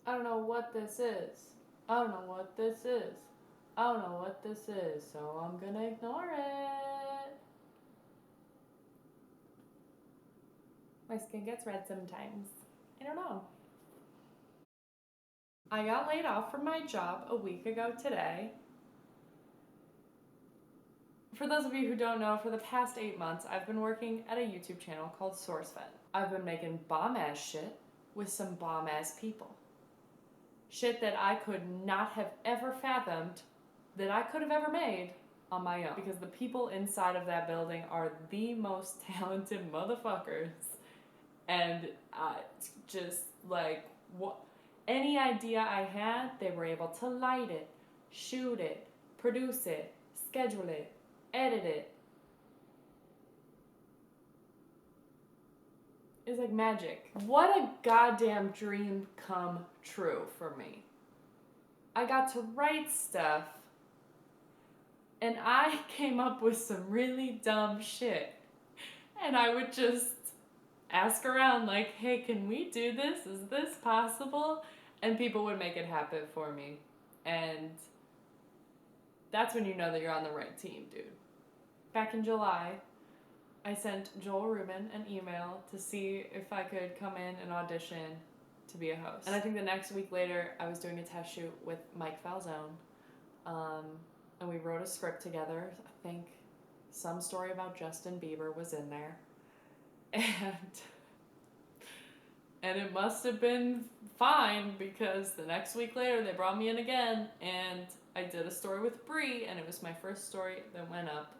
I don't know what this is. I don't know what this is. I don't know what this is, so I'm gonna ignore it. My skin gets red sometimes. I don't know. I got laid off from my job a week ago today. For those of you who don't know, for the past 8 months, I've been working at a YouTube channel called SourceFed. I've been making bomb ass shit with some bomb ass people. Shit that I could not have ever fathomed that I could have ever made on my own. Because the people inside of that building are the most talented motherfuckers. And just like, what, any idea I had, they were able to light it, shoot it, produce it, schedule it, edit it. It's like magic. What a goddamn dream come true for me. I got to write stuff, and I came up with some really dumb shit. And I would just ask around, like, hey, can we do this? Is this possible? And people would make it happen for me. And that's when you know that you're on the right team, dude. Back in July, I sent Joel Rubin an email to see if I could come in and audition to be a host. And I think the next week later, I was doing a test shoot with Mike Falzone. And we wrote a script together. I think some story about Justin Bieber was in there. And it must have been fine because the next week later they brought me in again and I did a story with Bree, and it was my first story that went up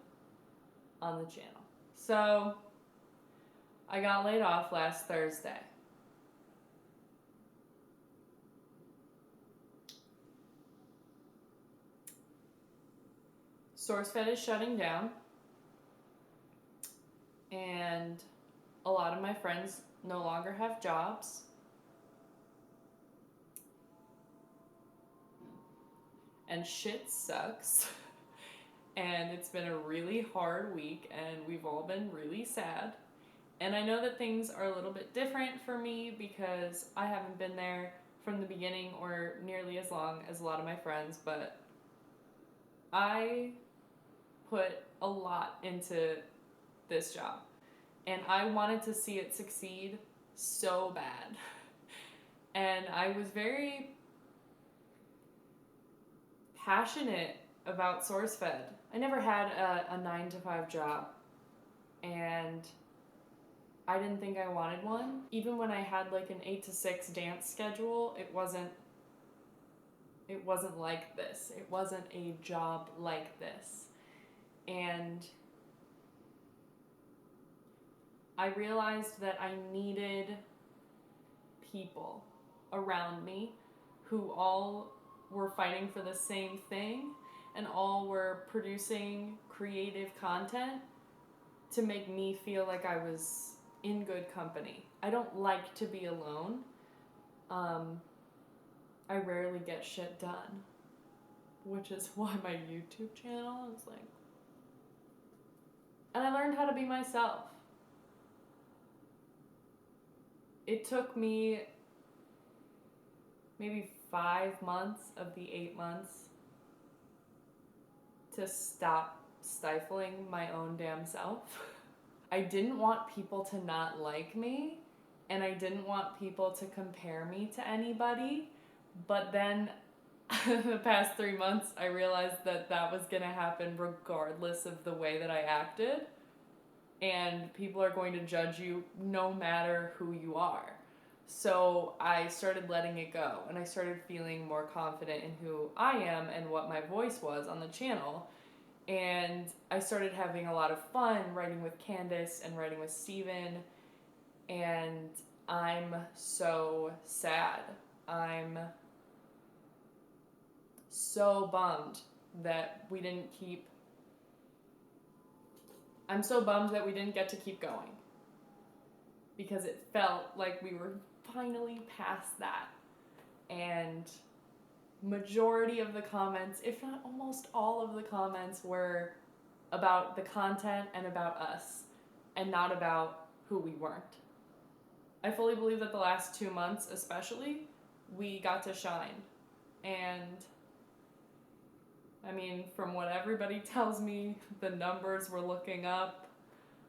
on the channel. So I got laid off last Thursday. SourceFed is shutting down, and a lot of my friends no longer have jobs. And shit sucks. And it's been a really hard week, and we've all been really sad. And I know that things are a little bit different for me because I haven't been there from the beginning or nearly as long as a lot of my friends, but I put a lot into this job. And I wanted to see it succeed so bad. And I was very passionate about SourceFed. I never had a 9-to-5 job, and I didn't think I wanted one. Even when I had like an 8-to-6 dance schedule, it wasn't like this. It wasn't a job like this. And I realized that I needed people around me who all were fighting for the same thing and all were producing creative content to make me feel like I was in good company. I don't like to be alone. I rarely get shit done, which is why my YouTube channel is like... And I learned how to be myself. It took me maybe 5 months of the 8 months to stop stifling my own damn self. I didn't want people to not like me, and I didn't want people to compare me to anybody, but then the past 3 months I realized that that was gonna happen regardless of the way that I acted, and people are going to judge you no matter who you are. So I started letting it go, and I started feeling more confident in who I am and what my voice was on the channel. And I started having a lot of fun writing with Candace and writing with Steven, and I'm so sad. I'm so bummed that we didn't get to keep going, because it felt like we were finally past that. And majority of the comments, if not almost all of the comments, were about the content and about us, and not about who we weren't. I fully believe that the last 2 months especially we got to shine. And I mean, from what everybody tells me, the numbers were looking up,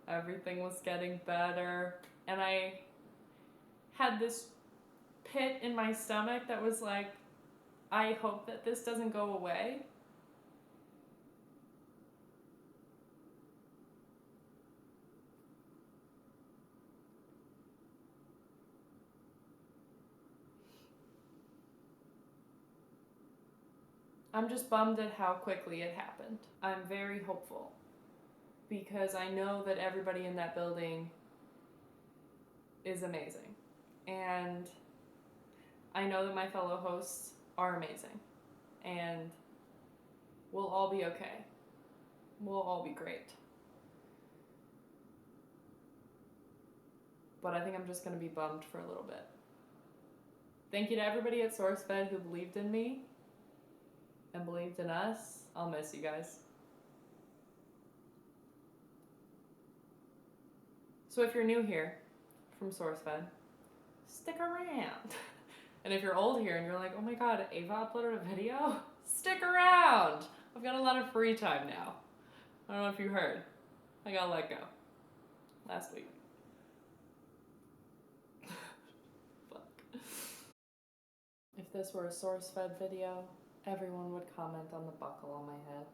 everything was getting better, and I had this pit in my stomach that was like, I hope that this doesn't go away. I'm just bummed at how quickly it happened. I'm very hopeful because I know that everybody in that building is amazing. And I know that my fellow hosts are amazing. And we'll all be okay. We'll all be great. But I think I'm just going to be bummed for a little bit. Thank you to everybody at SourceFed who believed in me and believed in us. I'll miss you guys. So if you're new here from SourceFed, stick around. And if you're old here and you're like, oh my god, Ava uploaded a video? Stick around! I've got a lot of free time now. I don't know if you heard. I got let go. Last week. Fuck. If this were a SourceFed video, everyone would comment on the buckle on my head.